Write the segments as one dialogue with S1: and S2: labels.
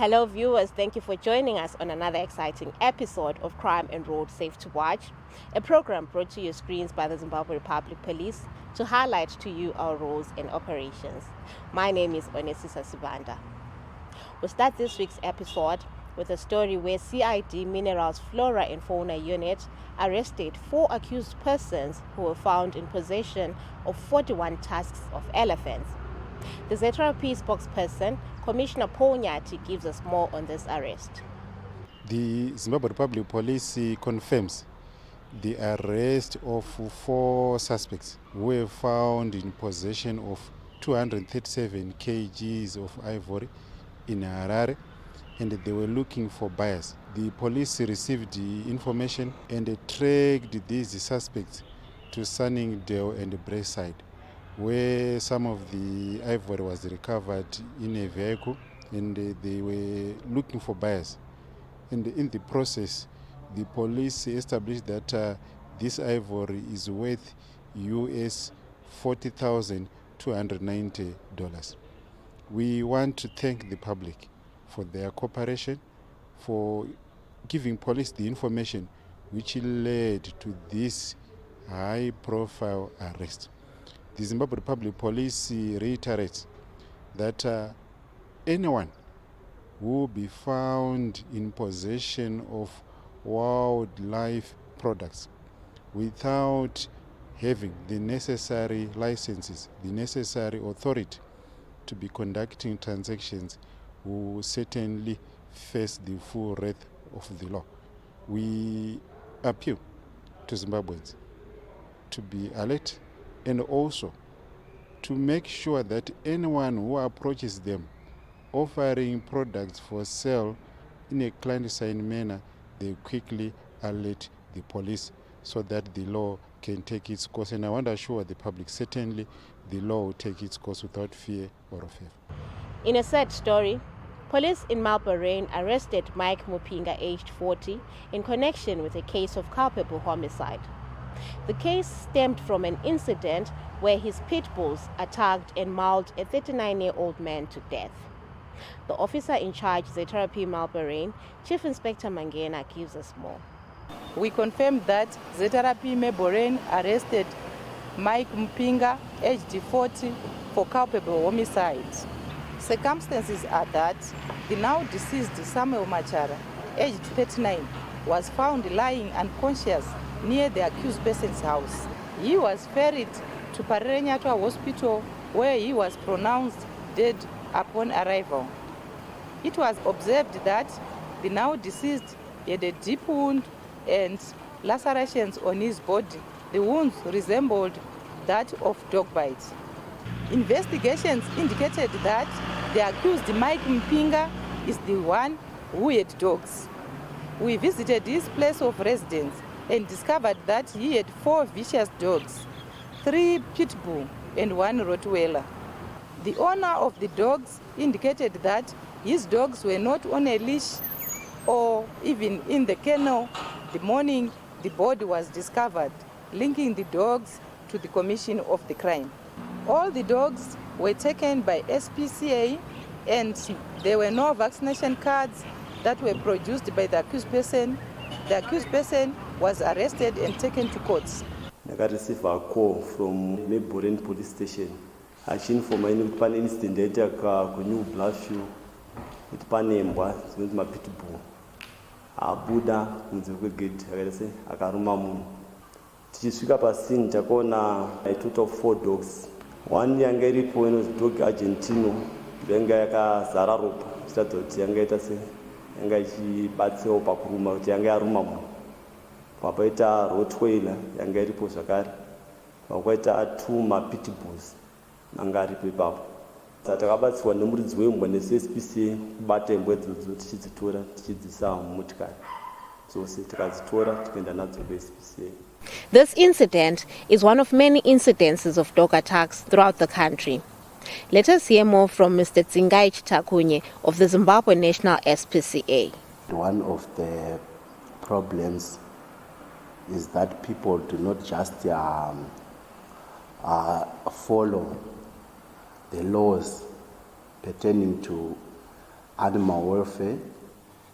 S1: Hello viewers, thank you for joining us on another exciting episode of Crime and Road Safety Watch, a program brought to your screens by the Zimbabwe Republic Police to highlight to you our roles and operations. My name is Onesisa Sibanda. We'll start this week's episode with a story where CID Minerals Flora and Fauna Unit arrested 4 accused persons who were found in possession of 41 tusks of elephants. The ZRP spokesperson, Commissioner Paul Nyati, gives us more on this arrest.
S2: The Zimbabwe Republic Police confirms the arrest of 4 suspects who were found in possession of 237 kgs of ivory in Harare, and they were looking for buyers. The police received the information and tracked these suspects to Sunningdale and Braeside, where some of the ivory was recovered in a vehicle, and they were looking for buyers. And in the process, the police established that this ivory is worth US $40,290. We want to thank the public for their cooperation, for giving police the information which led to this high-profile arrest. The Zimbabwe Republic Police reiterates that anyone who will be found in possession of wildlife products without having the necessary licenses, the necessary authority to be conducting transactions, will certainly face the full wrath of the law. We appeal to Zimbabweans to be alert and also to make sure that anyone who approaches them offering products for sale in a clandestine manner, they quickly alert the police so that the law can take its course. And I want to assure the public, certainly the law will take its course without fear or fear.
S1: In a sad story, police in Malbarain arrested Mike Mupinga, aged 40, in connection with a case of culpable homicide. The case stemmed from an incident where his pit bulls attacked and mauled a 39-year-old man to death. The officer in charge, ZRP Malbarain, Chief Inspector Mangena, gives us more.
S3: We confirmed that ZRP Malbarain arrested Mike Mupinga, aged 40, for culpable homicide. Circumstances are that the now deceased Samuel Machara, aged 39, was found lying unconscious near the accused person's house. He was ferried to Parerenyatwa Hospital, where he was pronounced dead upon arrival. It was observed that the now deceased had a deep wound and lacerations on his body. The wounds resembled that of dog bites. Investigations indicated that the accused Mike Mpinga is the one who had dogs. We visited his place of residence and discovered that he had 4 vicious dogs, 3 pit bull and 1 Rottweiler. The owner of the dogs indicated that his dogs were not on a leash or even in the kennel the morning the body was discovered, linking the dogs to the commission of the crime. All the dogs were taken by SPCA, and there were no vaccination cards that were produced by the accused person. The accused person was arrested and taken to court.
S4: I got received a call from Malbarain police station. I informed me that an incident happened New Bluffview with panembwa zinoti mapitbull. Abuda kunze kwegedhi akaruma munhu. Tichisvika pasini takaona a total of 4 dogs. One yanga iripo inonzi dog Argentino, yanga yakazara ropa, ichiratidza kuti yanga ichibatsirawo pakuruma kuti yanga yaruma munhu. Papaita Rottweiler yanga iripo zvakare. Pakaita 2 mapitbulls anga aripo ipapo. Takabatsirwa nemuridzi wembwa neSPCA kubata imbwa idzodzo tichidzitora tichidzisa mumotikari. Dzose tikadzitora tikaenda nadzo kuSPCA.
S1: This incident is one of many incidences of dog attacks throughout the country. Let us hear more from Mr. Tsingai Chitakunye of the Zimbabwe National SPCA.
S5: One of the problems is that people do not just follow the laws pertaining to animal welfare.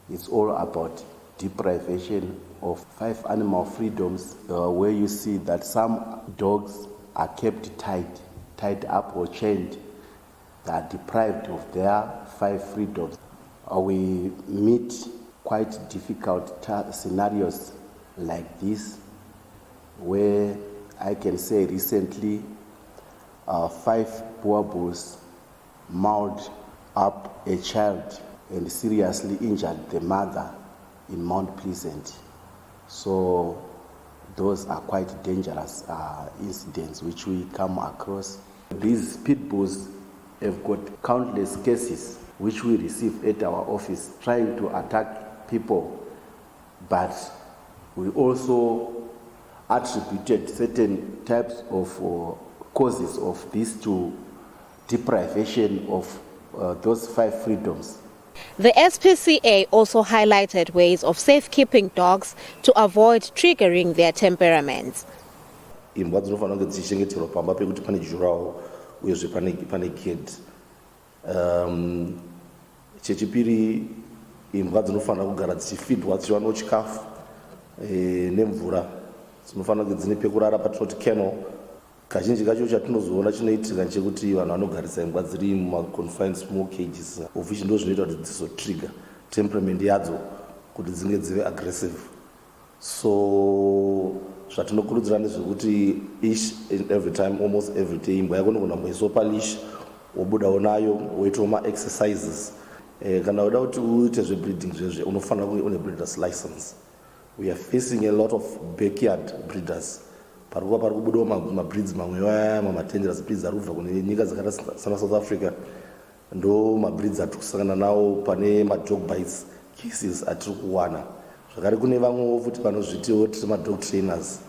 S5: It's all about deprivation of 5 animal freedoms, where you see that some dogs are kept tied up or chained. They are deprived of their 5 freedoms. We meet quite difficult scenarios like this, where I can say recently 5 boer bulls mauled up a child and seriously injured the mother in Mount Pleasant. So those are quite dangerous incidents which we come across. These pit bulls have got countless cases which we receive at our office trying to attack people, but we also attributed certain types of causes of this to deprivation of those 5 freedoms.
S1: The SPCA also highlighted ways of safekeeping dogs to avoid triggering their temperaments.
S6: Imbwa dzinofanira kunge dzichengeterwa pamba pekuti pane jurawo uyezve pane gate. Chechipiri, imbwa dzinofanira kugara dzichifidwa dzichiwanawo chikafu nemvura. Dzinofanira kunge dzine pekurara patinoti kennel. Kazhinji kacho chatinozoona chinoitika chekuti vanhu vanogarisa imbwa dziri mumaconfined small cages, of which ndo zvinoita kuti dzizotrigger temperament yadzo kuti dzinge dzive aggressive. So zvatinokurudzira ndezvekuti each and every time, almost every day, imbwa yako inogona kumboiswa palish, wobudawo nayo woitawo ma-exercises. Kana uda kuti uite zvebreeding zvezve unofanira kunge une breeders license. We are facing a lot of backyard breeders. Parikuwa parikubudawo mabreeds mamwe waya mama-dangerous breeds ari kubva kune nyika dzakaita sana South Africa. Ndo mabreeds atiri kusangana nawo pane madog bites cases atiri kuwana. Zvakare kune vamwewo futi vanozvitiwo tiri madog trainers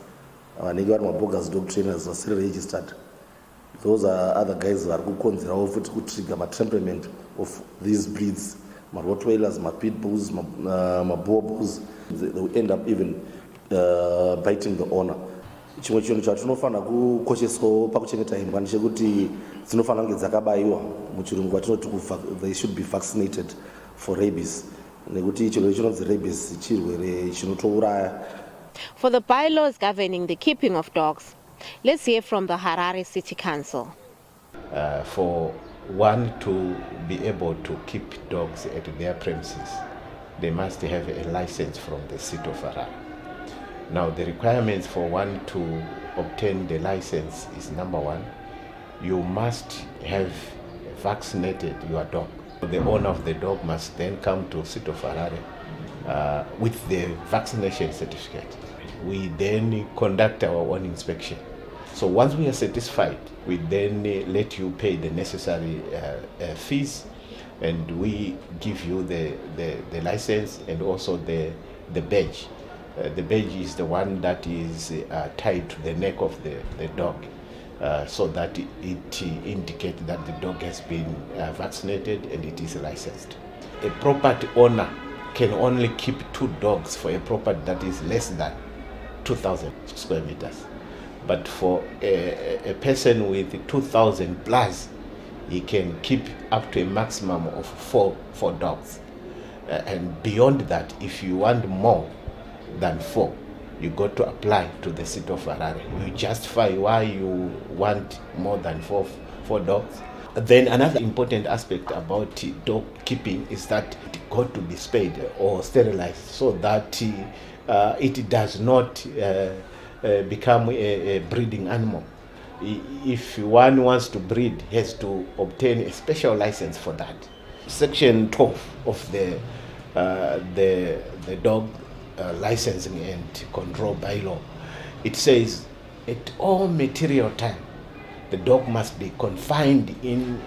S6: vanenge vari mabogus dog trainers vasiri registered. Those are other guys vari kukonzerawo futi kutrigger ma-temperament of these breeds, ma-rottweilers, ma-pit bulls, ma-boer bulls. They will end up even biting the owner. Chimwe chinhu chatinofanira kukosheswawo pakuchengeta imbwa ndechekuti dzinofanira kunge dzakabayiwa. Muchirungu kwatinoti they should be vaccinated for rabies, nekuti chirwere chinonzi rabies chirwere chinotouraya.
S1: For the bylaws governing the keeping of dogs, let's hear from the Harare City Council.
S7: For one to be able to keep dogs at their premises, they must have a license from the city of Harare. Now, the requirements for one to obtain the license is: number one, you must have vaccinated your dog. The owner of the dog must then come to city of Harare with the vaccination certificate. We then conduct our own inspection. So once we are satisfied, we then let you pay the necessary fees, and we give you the license and also the badge. The badge is the one that is tied to the neck of the dog, so that it indicates that the dog has been vaccinated and it is licensed. A property owner can only keep 2 dogs for a property that is less than 2,000 square meters. But for a person with 2,000 plus, he can keep up to a maximum of 4 dogs. And beyond that, if you want more than 4, you got to apply to the city of Harare. You justify why you want more than four dogs. Then another important aspect about dog keeping is that it got to be spayed or sterilized so that it does not become a breeding animal. If one wants to breed, he has to obtain a special license for that. Section 12 of the dog licensing and control bylaw, it says at all material time the dog must be confined in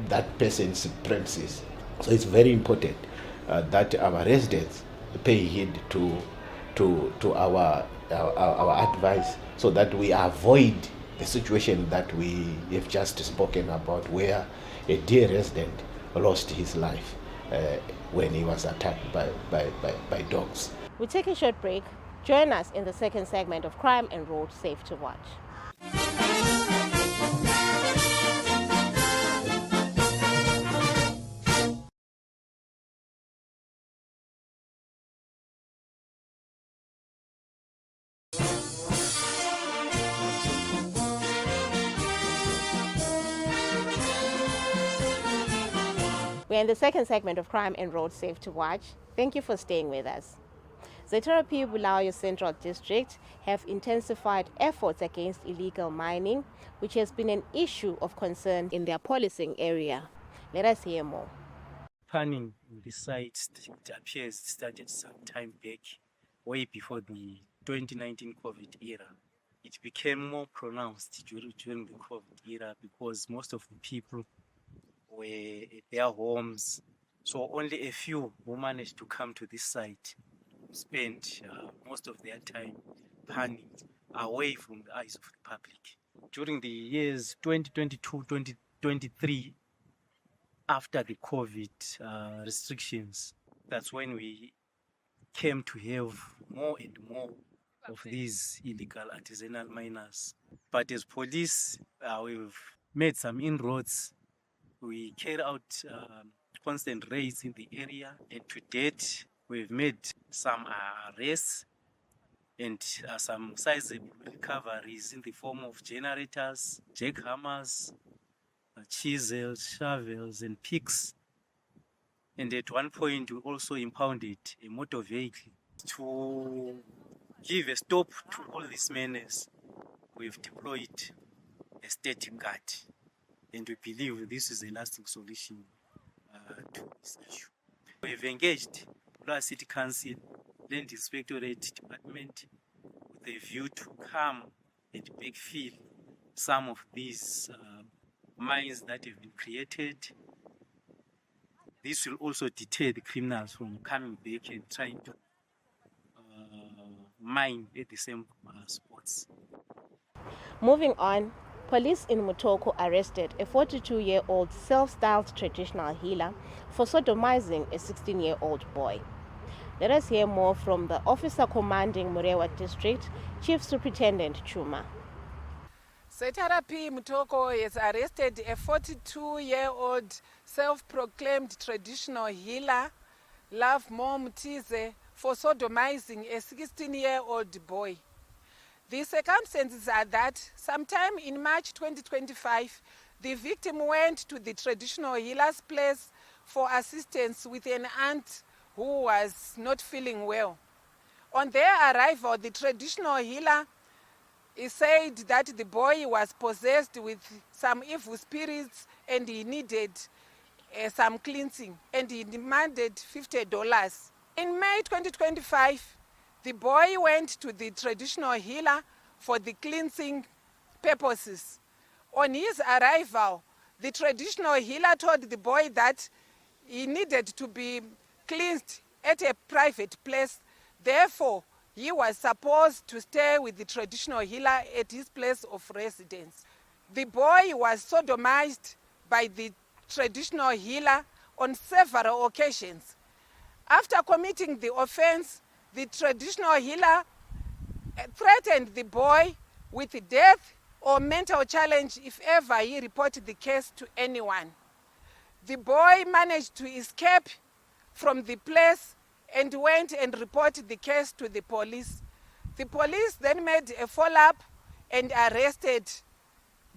S7: that person's premises. So it's very important that our residents pay heed to our advice, so that we avoid the situation that we have just spoken about, where a dear resident lost his life when he was attacked by dogs.
S1: We take a short break. Join us in the second segment of Crime and Road Safe to Watch. We're in the second segment of Crime and Road Safety Watch. Thank you for staying with us. ZRP Bulawayo Central District have intensified efforts against illegal mining, which has been an issue of concern in their policing area. Let us hear more.
S8: Panning in the site, it appears, started some time back, way before the 2019 COVID era. It became more pronounced during the COVID era because most of the people were at their homes. So only a few who managed to come to this site spent most of their time panning away from the eyes of the public. During the years 2022, 2023, after the COVID restrictions, that's when we came to have more and more of these illegal artisanal miners. But as police, we've made some inroads. We carry out constant raids in the area, and to date, we've made some arrests and some sizable recoveries in the form of generators, jackhammers, chisels, shovels, and picks. And at one point, we also impounded a motor vehicle. To give a stop to all this menace, we've deployed a static guard, and we believe this is a lasting solution to this issue. We've engaged Bulawayo City Council, Land Inspectorate Department, with a view to come and backfill some of these mines that have been created. This will also deter the criminals from coming back and trying to mine at the same spots.
S1: Moving on, police in Mutoko arrested a 42-year-old self-styled traditional healer for sodomizing a 16-year-old boy. Let us hear more from the officer commanding Murewa District, Chief Superintendent Chuma.
S9: ZRP Mutoko has arrested a 42-year-old self-proclaimed traditional healer, Love Mo Mutize, for sodomizing a 16-year-old boy. The circumstances are that sometime in March 2025, the victim went to the traditional healer's place for assistance with an aunt who was not feeling well. On their arrival, the traditional healer said that the boy was possessed with some evil spirits and he needed some cleansing, and he demanded $50. In May 2025, the boy went to the traditional healer for the cleansing purposes. On his arrival, the traditional healer told the boy that he needed to be cleansed at a private place. Therefore, he was supposed to stay with the traditional healer at his place of residence. The boy was sodomized by the traditional healer on several occasions. After committing the offense, the traditional healer threatened the boy with death or mental challenge if ever he reported the case to anyone. The boy managed to escape from the place and went and reported the case to the police. The police then made a follow-up and arrested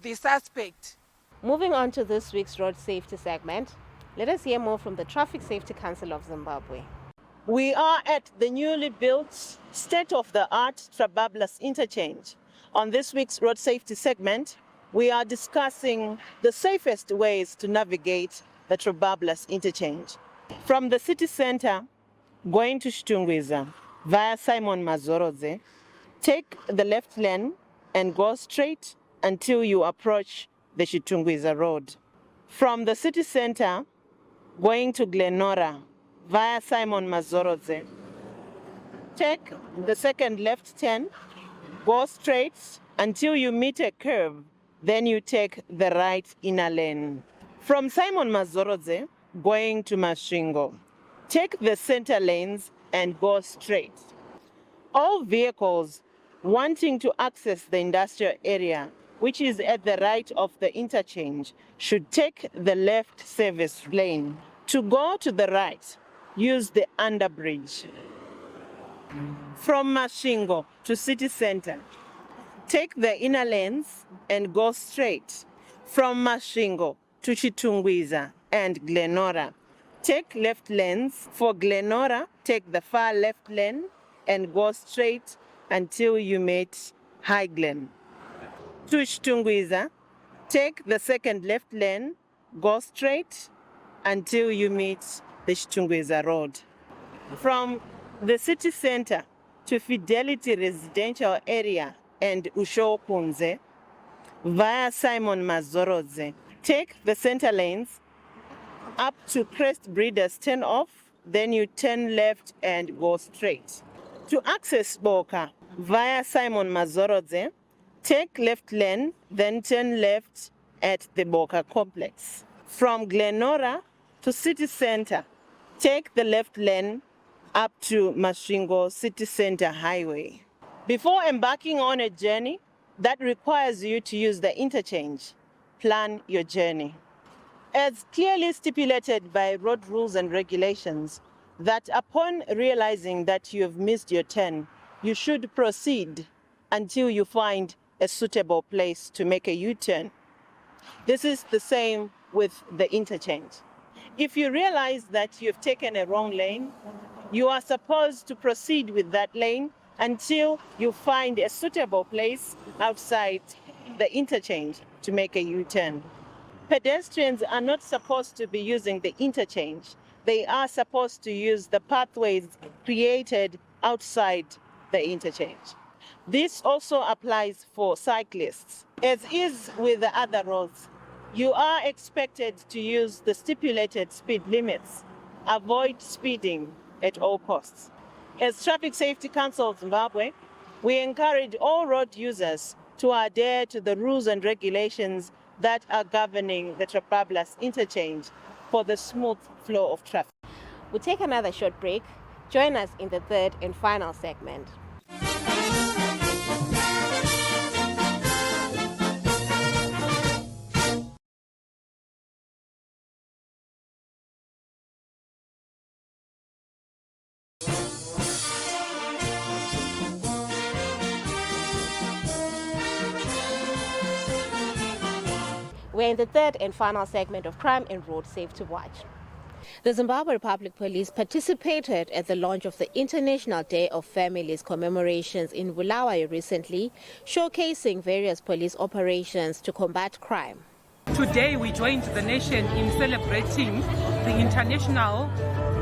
S9: the suspect.
S1: Moving on to this week's road safety segment, let us hear more from the Traffic Safety Council of Zimbabwe.
S10: We are at the newly built state-of-the-art Trabablas interchange. On this week's road safety segment, we are discussing the safest ways to navigate the Trabablas interchange. From the city center, going to Chitungwiza via Simon Mazorodze, take the left lane and go straight until you approach the Chitungwiza Road. From the city center, going to Glenora via Simon Mazorodze, take the second left turn, go straight until you meet a curve, then you take the right inner lane. From Simon Mazorodze, going to Masvingo, take the center lanes and go straight. All vehicles wanting to access the industrial area, which is at the right of the interchange, should take the left service lane. To go to the right, use the underbridge. From Masvingo to city center, take the inner lanes and go straight. From Masvingo to Chitungwiza and Glenora, take left lanes. For Glenora, take the far left lane and go straight until you meet High Glen. To Chitungwiza, take the second left lane, go straight until you meet the Chitungwiza Road. From the city center to Fidelity Residential Area and Ushokunze via Simon Mazorodze, take the center lanes up to Crest Breeders turn off, then you turn left and go straight. To access Boka via Simon Mazorodze, take left lane, then turn left at the Boka complex. From Glenora to city center, take the left lane up to Masvingo City Center Highway. Before embarking on a journey that requires you to use the interchange, plan your journey. As clearly stipulated by road rules and regulations, that upon realizing that you have missed your turn, you should proceed until you find a suitable place to make a U-turn. This is the same with the interchange. If you realize that you've taken a wrong lane, you are supposed to proceed with that lane until you find a suitable place outside the interchange to make a U-turn. Pedestrians are not supposed to be using the interchange. They are supposed to use the pathways created outside the interchange. This also applies for cyclists. As is with the other roads, you are expected to use the stipulated speed limits. Avoid speeding at all costs. As Traffic Safety Council of Zimbabwe, we encourage all road users to adhere to the rules and regulations that are governing the Trabablas interchange for the smooth flow of traffic.
S1: We'll take another short break. Join us in the third and final segment. We're in the third and final segment of Crime and Road Safety Watch. The Zimbabwe Republic Police participated at the launch of the International Day of Families commemorations in Bulawayo recently, showcasing various police operations to combat crime.
S11: Today we joined the nation in celebrating the International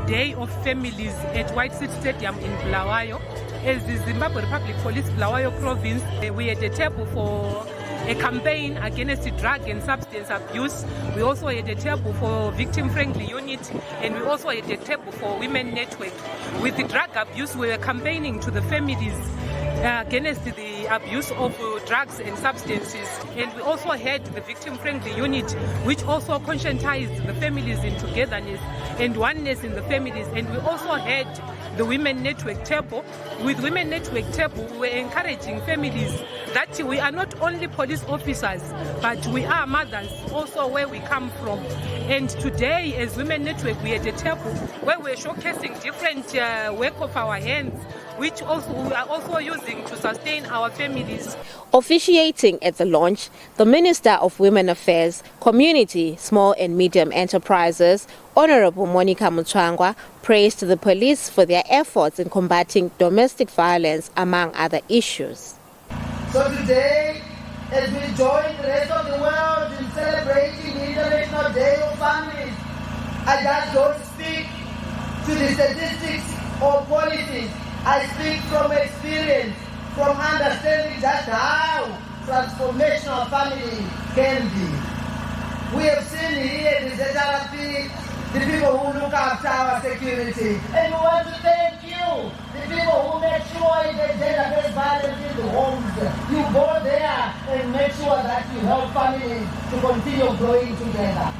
S11: Day of Families at White City Stadium in Bulawayo. As the Zimbabwe Republic Police Bulawayo Province, we had a table for a campaign against drug and substance abuse. We also had a table for victim-friendly unit, and we also had a table for women network. With the drug abuse, we were campaigning to the families against the abuse of drugs and substances. And we also had the victim-friendly unit, which also conscientized the families in togetherness and oneness in the families. And we also had the women network table. With women network table, we were encouraging families that we are not only police officers, but we are mothers also where we come from. And today, as women network, we had a table where we're showcasing different work of our hands, which also we are also using to sustain our families.
S1: Officiating at the launch, the Minister of Women Affairs, Community, Small and Medium Enterprises, Honorable Monica Mutsvangwa, praised the police for their efforts in combating domestic violence, among other issues.
S12: So today, as we join the rest of the world in celebrating the International Day of Families, I just don't speak to the statistics or policies. I speak from experience, from understanding just how transformational family can be. We have seen here the ZRP, the people who look after our security. And we want to thank you, the people who make sure that gender-based violence in the homes. You go there and make sure that you help families to continue growing together.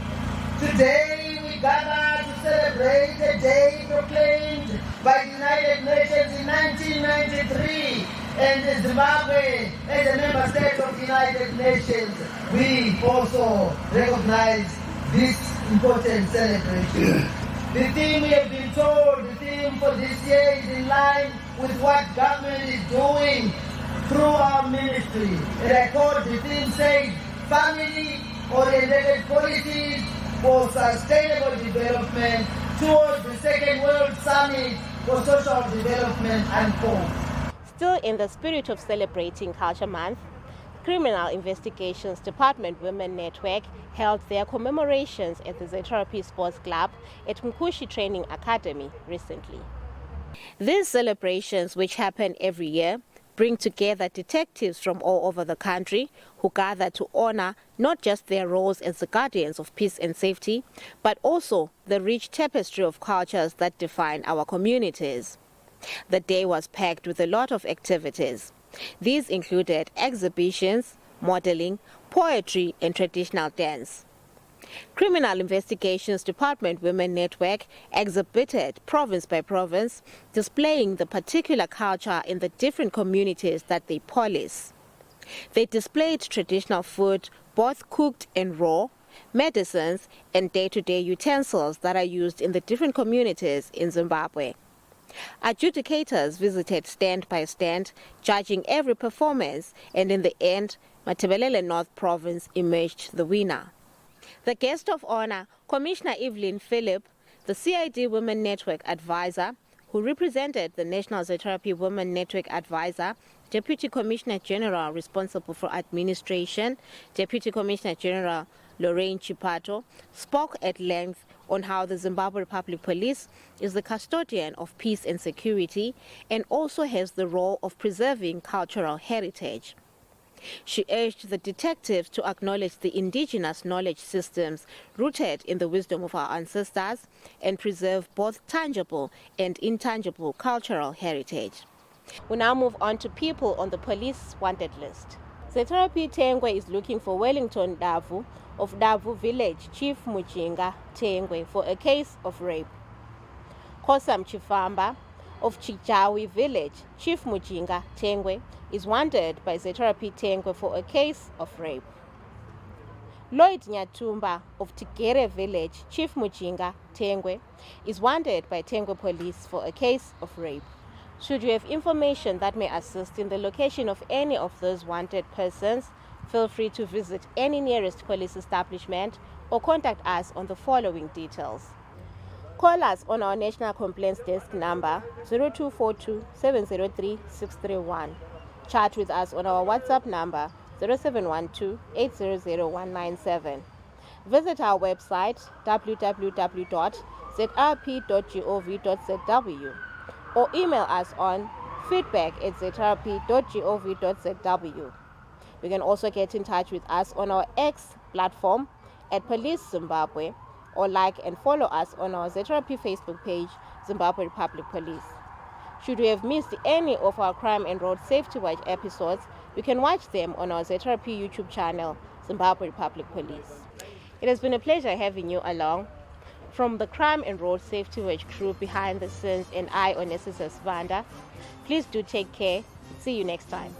S12: Today we gather to celebrate a day proclaimed by the United Nations in 1993, and Zimbabwe, as a member state of the United Nations, we also recognize this important celebration. The theme we have been told, the theme for this year is in line with what government is doing through our ministry. And I quote, the theme says, family-oriented policies for sustainable development towards the Second World Summit for Social Development unfolds.
S1: Still in the spirit of celebrating Culture Month, Criminal Investigations Department Women Network held their commemorations at the ZRP Sports Club at Mkushi Training Academy recently. These celebrations, which happen every year, bring together detectives from all over the country who gather to honor not just their roles as the guardians of peace and safety, but also the rich tapestry of cultures that define our communities. The day was packed with a lot of activities. These included exhibitions, modeling, poetry, and traditional dance. Criminal Investigations Department Women Network exhibited province by province, displaying the particular culture in the different communities that they police. They displayed traditional food, both cooked and raw, medicines, and day-to-day utensils that are used in the different communities in Zimbabwe. Adjudicators visited stand by stand, judging every performance, and in the end, Matabeleland North Province emerged the winner. The guest of honor, Commissioner Evelyn Phillip, the CID Women Network advisor, who represented the National ZRP Women Network advisor, Deputy Commissioner General responsible for administration, Deputy Commissioner General Lorraine Chipato, spoke at length on how the Zimbabwe Republic Police is the custodian of peace and security and also has the role of preserving cultural heritage. She urged the detectives to acknowledge the indigenous knowledge systems rooted in the wisdom of our ancestors and preserve both tangible and intangible cultural heritage. We now move on to people on the police wanted list. ZRP Tengwe is looking for Wellington Davu of Davu Village, Chief Mujinga Tengwe, for a case of rape. Kosam Chifamba of Chijawi Village, Chief Mujinga Tengwe, is wanted by ZRP Tengwe for a case of rape. Lloyd Nyatumba of Tigere Village, Chief Mujinga Tengwe, is wanted by Tengwe Police for a case of rape. Should you have information that may assist in the location of any of those wanted persons, feel free to visit any nearest police establishment or contact us on the following details. Call us on our National Complaints Desk number 0242 703 631. Chat with us on our WhatsApp number 0712 800197. Visit our website www.zrp.gov.zw or email us on feedback@zrp.gov.zw. You can also get in touch with us on our X platform at Police Zimbabwe or like and follow us on our ZRP Facebook page, Zimbabwe Republic Police. Should you have missed any of our Crime and Road Safety Watch episodes, you can watch them on our ZRP YouTube channel, Zimbabwe Republic Police. It has been a pleasure having you along. From the Crime and Road Safety Watch crew behind the scenes and I, Onesisa Svanda, please do take care. See you next time.